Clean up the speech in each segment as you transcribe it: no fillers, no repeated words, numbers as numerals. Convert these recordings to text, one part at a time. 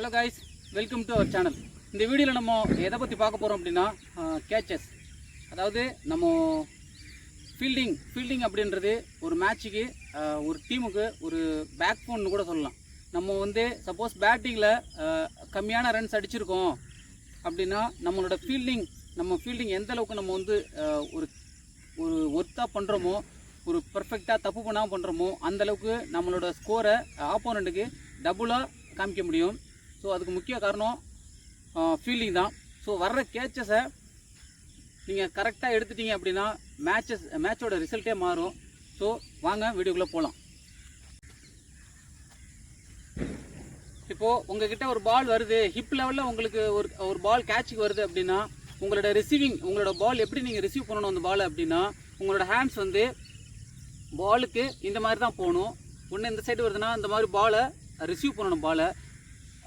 Hello guys, welcome to our channel. இந்த வீடியோவில் நம்ம எதை பற்றி பார்க்க போகிறோம் அப்படின்னா கேச்சஸ். அதாவது நம்ம ஃபீல்டிங் அப்படின்றது ஒரு மேட்சுக்கு ஒரு டீமுக்கு ஒரு பேக் போன்னு கூட சொல்லலாம். நம்ம வந்து சப்போஸ் பேட்டிங்கில் கம்மியான ரன்ஸ் அடிச்சிருக்கோம் அப்படின்னா நம்மளோட ஃபீல்டிங் எந்த அளவுக்கு நம்ம வந்து ஒரு ஒரு ஒர்த்தாக பண்ணுறோமோ, ஒரு பர்ஃபெக்டாக தப்பு பண்ணாமல் பண்ணுறோமோ அந்தளவுக்கு நம்மளோட ஸ்கோரை ஆப்போனண்ட்டுக்கு டபுளாக காமிக்க முடியும். ஸோ அதுக்கு முக்கிய காரணம் ஃபீல்டிங் தான். ஸோ வர்ற கேச்சஸை நீங்கள் கரெக்டாக எடுத்துட்டீங்க அப்படின்னா மேட்சோட ரிசல்ட்டே மாறும். ஸோ வாங்க வீடியோக்குள்ளே போகலாம். இப்போது உங்ககிட்ட ஒரு பால் வருது, ஹிப் லெவலில் உங்களுக்கு ஒரு பால் கேட்சுக்கு வருது அப்படின்னா உங்களோட பால் எப்படி நீங்கள் ரிசீவ் பண்ணணும் அந்த பால் அப்படின்னா, உங்களோட ஹேண்ட்ஸ் வந்து பாலுக்கு இந்த மாதிரி தான் போகணும். ஒன்று இந்த சைடு வருதுன்னா இந்த மாதிரி பாலை ரிசீவ் பண்ணணும்.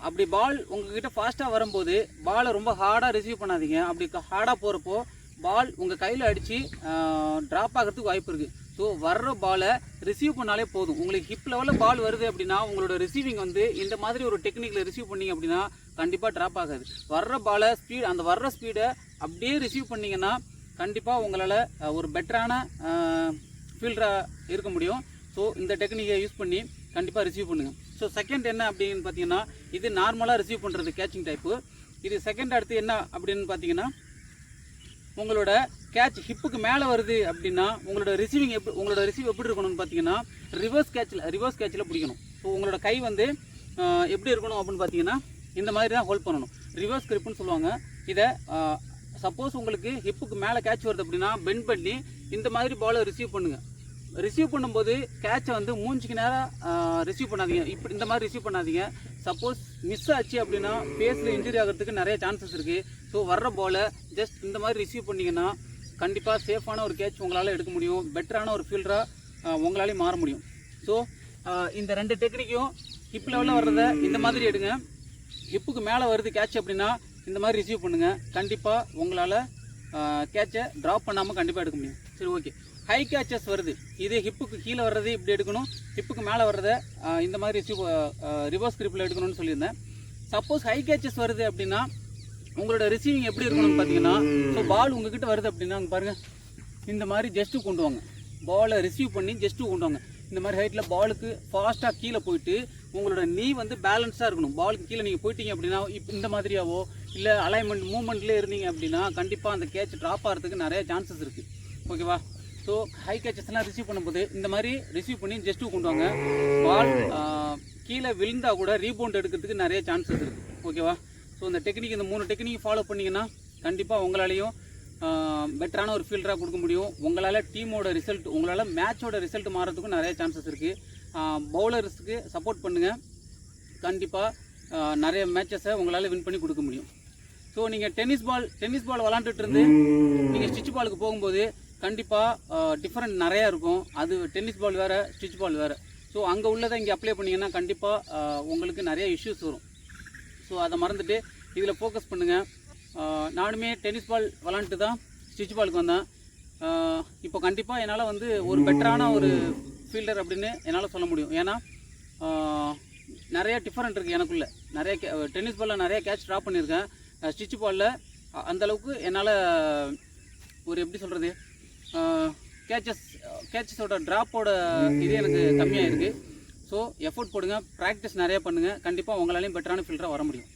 அப்படி பால் உங்ககிட்ட ஃபாஸ்ட்டாக வரும்போது பாலை ரொம்ப ஹார்டாக ரிசீவ் பண்ணாதீங்க. அப்படி ஹார்டாக போகிறப்போ பால் உங்கள் கையில் அடித்து ட்ராப் ஆகிறதுக்கு வாய்ப்பு இருக்குது. ஸோ வர்ற பாலை ரிசீவ் பண்ணாலே போதும். உங்களுக்கு ஹிப் லெவலில் பால் வருது அப்படின்னா உங்களோட ரிசீவிங் வந்து இந்த மாதிரி ஒரு டெக்னிக்கில் ரிசீவ் பண்ணிங்க அப்படின்னா கண்டிப்பாக ட்ராப் ஆகாது. வர்ற பாலை அந்த வர்ற ஸ்பீடை அப்படியே ரிசீவ் பண்ணிங்கன்னா கண்டிப்பாக உங்களால் ஒரு பெட்டரான ஃபீல்டராக இருக்க முடியும். ஸோ இந்த டெக்னிக்கை யூஸ் பண்ணி கண்டிப்பாக ரிசீவ் பண்ணுங்கள். ஸோ செகண்ட் என்ன அப்படின்னு பார்த்தீங்கன்னா, இது நார்மலாக ரிசீவ் பண்ணுறது கேட்சிங் டைப்பு. இது செகண்ட் அடுத்து என்ன அப்படின்னு பார்த்தீங்கன்னா, உங்களோட கேட்ச் ஹிப்புக்கு மேலே வருது அப்படின்னா உங்களோட ரிசீவ் எப்படி இருக்கணும்னு பார்த்தீங்கன்னா, ரிவர்ஸ் கேட்சில் பிடிக்கணும். ஸோ உங்களோட கை வந்து எப்படி இருக்கணும் அப்படின்னு பார்த்தீங்கன்னா, இந்த மாதிரி தான் ஹோல்ட் பண்ணணும். ரிவர்ஸ் கிரிப்புன்னு சொல்லுவாங்க இதை. சப்போஸ் உங்களுக்கு ஹிப்புக்கு மேலே கேட்ச் வருது அப்படின்னா பெண்ட் பண்ணி இந்த மாதிரி பாலை ரிசீவ் பண்ணுங்கள். ரிசீவ் பண்ணும்போது கேட்சை வந்து மூஞ்சிக்கு நேராக ரிசீவ் பண்ணாதீங்க. இப்படி இந்த மாதிரி ரிசீவ் பண்ணாதீங்க. சப்போஸ் மிஸ் ஆச்சு அப்படின்னா ஃபேஸில் இன்ஜுரி ஆகிறதுக்கு நிறைய சான்சஸ் இருக்குது. ஸோ வர்ற பாலை ஜஸ்ட் இந்த மாதிரி ரிசீவ் பண்ணிங்கன்னா கண்டிப்பாக சேஃபான ஒரு கேட்ச் உங்களால் எடுக்க முடியும். பெட்டரான ஒரு ஃபீல்டராக உங்களாலேயும் மாற முடியும். ஸோ இந்த ரெண்டு டெக்னிக்கையும் ஹிப் லெவலில் வர்றதை இந்த மாதிரி எடுங்க. ஹிப்புக்கு மேலே வருது கேட்ச் அப்படின்னா இந்த மாதிரி ரிசீவ் பண்ணுங்கள். கண்டிப்பாக உங்களால் கேட்சை ட்ராப் பண்ணாமல் கண்டிப்பாக எடுக்க முடியும். சரி, ஓகே. ஹை கேச்சஸ் வருது, இது ஹிப்புக்கு கீழே வர்றது இப்படி எடுக்கணும், ஹிப்புக்கு மேலே வர்றதை இந்த மாதிரி ரிவர்ஸ் கிரிப்பில் எடுக்கணும்னு சொல்லியிருந்தேன். சப்போஸ் ஹை கேச்சஸ் வருது அப்படின்னா உங்களோட ரிசீவிங் எப்படி இருக்கணும்னு பார்த்தீங்கன்னா, ஸோ பால் உங்ககிட்ட வருது அப்படின்னா அங்கே பாருங்கள், இந்த மாதிரி ஜஸ்ட்டு கொண்டு வாங்க. பாலை ரிசீவ் பண்ணி ஜஸ்ட்டு கொண்டு வாங்க. இந்த மாதிரி ஹைட்டில் பாலுக்கு ஃபாஸ்ட்டாக கீழே போயிட்டு உங்களோட நீ வந்து பேலன்ஸாக இருக்கணும். பாலுக்கு கீழே நீங்கள் போயிட்டீங்க அப்படின்னா இப்போ இந்த மாதிரியாவோ இல்லை அலைன்மெண்ட் மூவ்மெண்ட்லேயே இருந்தீங்க அப்படின்னா கண்டிப்பாக அந்த கேட்ச் ட்ராப் ஆகிறதுக்கு நிறைய சான்சஸ் இருக்குது. ஓகேவா? ஸோ ஹை கேச்சஸ்லாம் ரிசீவ் பண்ணும்போது இந்த மாதிரி ரிசீவ் பண்ணி ஜஸ்ட்டு கொண்டு வாங்க. பால் கீழே விழுந்தால் கூட ரீபவுண்ட் எடுக்கிறதுக்கு நிறைய சான்சஸ் இருக்குது. ஓகேவா? ஸோ இந்த டெக்னிக், இந்த 3 டெக்னிக் ஃபாலோ பண்ணிங்கன்னா கண்டிப்பாக உங்களாலையும் பெட்டரான ஒரு ஃபீல்டராக கொடுக்க முடியும். உங்களால் டீமோட ரிசல்ட், உங்களால் மேட்சோட ரிசல்ட் மாறதுக்கும் நிறைய சான்சஸ் இருக்குது. பவுலர்ஸுக்கு சப்போர்ட் பண்ணுங்கள். கண்டிப்பாக நிறைய மேட்சஸை உங்களால் வின் பண்ணி கொடுக்க முடியும். ஸோ நீங்கள் டென்னிஸ் பால் விளாண்டுட்டு இருந்து நீங்கள் ஸ்டிச் பாலுக்கு போகும்போது கண்டிப்பாக டிஃப்ரெண்ட் நிறையா இருக்கும். அது டென்னிஸ் பால் வேறு, ஸ்டிச் பால் வேறு. ஸோ அங்கே உள்ளதை இங்கே அப்ளை பண்ணிங்கன்னா கண்டிப்பாக உங்களுக்கு நிறைய இஷ்யூஸ் வரும். ஸோ அதை மறந்துட்டு இதில் ஃபோக்கஸ் பண்ணுங்கள். நானுமே டென்னிஸ் பால் விளாண்டுட்டு தான் ஸ்டிச் பாலுக்கு வந்தேன். இப்போ கண்டிப்பாக என்னால் வந்து ஒரு பெட்டரான ஒரு ஃபீல்டர் அப்படின்னு என்னால் சொல்ல முடியும். ஏன்னா நிறைய டிஃப்ரெண்ட் இருக்குது எனக்குள்ளே. நிறைய டென்னிஸ் பாலில் நிறைய கேட்ச் ட்ராப் பண்ணியிருக்கேன். ஸ்டிச் பாலில் அந்தளவுக்கு என்னால் ஒரு எப்படி சொல்கிறது, கேச்சஸோட ட்ராப்போட இது எனக்கு கம்மியாக இருக்குது. ஸோ எஃபோர்ட் போடுங்க, ப்ராக்டிஸ் நிறையா பண்ணுங்கள். கண்டிப்பாக உங்களாலையும் பெட்டரான ஃபீல்டராக வர முடியும்.